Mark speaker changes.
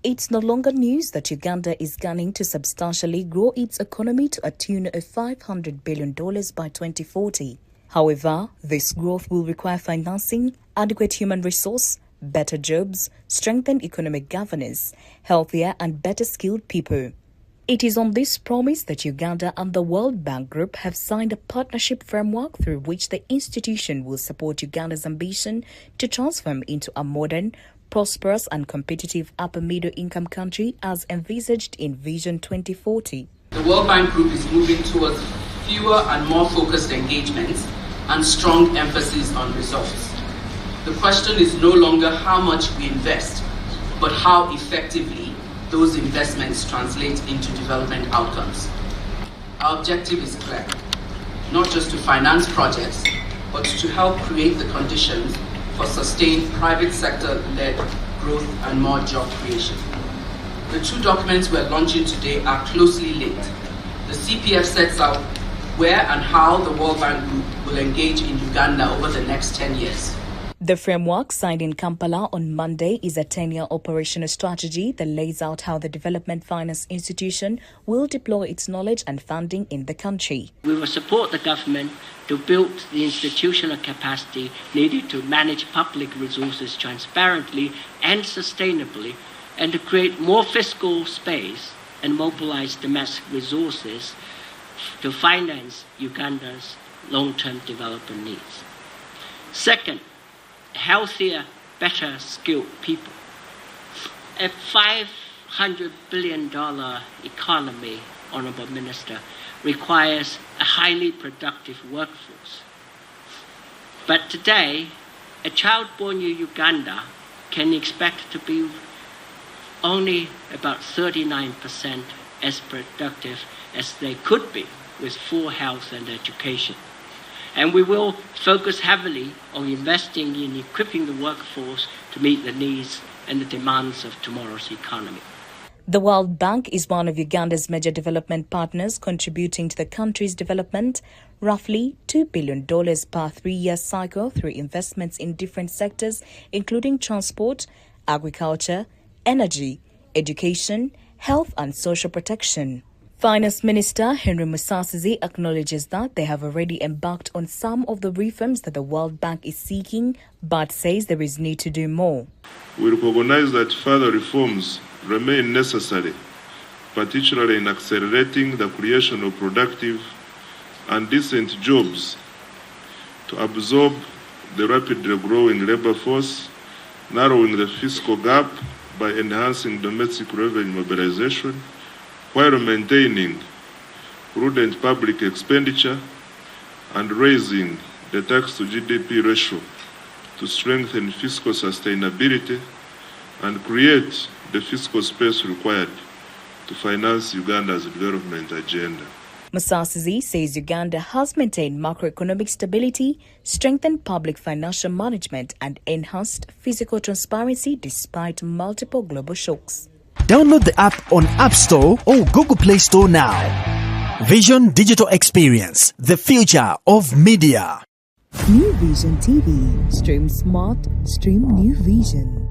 Speaker 1: It's no longer news that Uganda is gunning to substantially grow its economy to a tune of $500 billion by 2040. However, this growth will require financing, adequate human resource, better jobs, strengthened economic governance, healthier and better skilled people. It is on this promise that Uganda and the World Bank Group have signed a partnership framework through which the institution will support Uganda's ambition to transform into a modern, prosperous and competitive upper middle income country as envisaged in Vision 2040.
Speaker 2: The World Bank Group is moving towards fewer and more focused engagements and strong emphasis on results. The question is no longer how much we invest, but how effectively those investments translate into development outcomes. Our objective is clear, not just to finance projects, but to help create the conditions for sustained private sector-led growth and more job creation. The two documents we're launching today are closely linked. The CPF sets out where and how the World Bank Group will engage in Uganda over the next 10 years.
Speaker 1: The framework signed in Kampala on Monday is a 10-year operational strategy that lays out how the Development Finance Institution will deploy its knowledge and funding in the country.
Speaker 3: We will support the government to build the institutional capacity needed to manage public resources transparently and sustainably, and to create more fiscal space and mobilize domestic resources to finance Uganda's long-term development needs. Second, healthier, better skilled people. A $500 billion economy, Honourable Minister, requires a highly productive workforce. But today, a child born in Uganda can expect to be only about 39% as productive as they could be with full health and education. And we will focus heavily on investing in equipping the workforce to meet the needs and the demands of tomorrow's economy.
Speaker 1: The World Bank is one of Uganda's major development partners, contributing to the country's development roughly $2 billion per 3-year cycle through investments in different sectors, including transport, agriculture, energy, education, health and social protection. Finance Minister Henry Musasizi acknowledges that they have already embarked on some of the reforms that the World Bank is seeking, but says there is need to do more.
Speaker 4: We recognize that further reforms remain necessary, particularly in accelerating the creation of productive and decent jobs to absorb the rapidly growing labor force, narrowing the fiscal gap by enhancing domestic revenue mobilization, while maintaining prudent public expenditure and raising the tax-to-GDP ratio to strengthen fiscal sustainability and create the fiscal space required to finance Uganda's development agenda.
Speaker 1: Musasizi says Uganda has maintained macroeconomic stability, strengthened public financial management and enhanced fiscal transparency despite multiple global shocks.
Speaker 5: Download the app on App Store or Google Play Store now. Vision Digital Experience, the future of media.
Speaker 1: New Vision TV. Stream smart, stream new vision.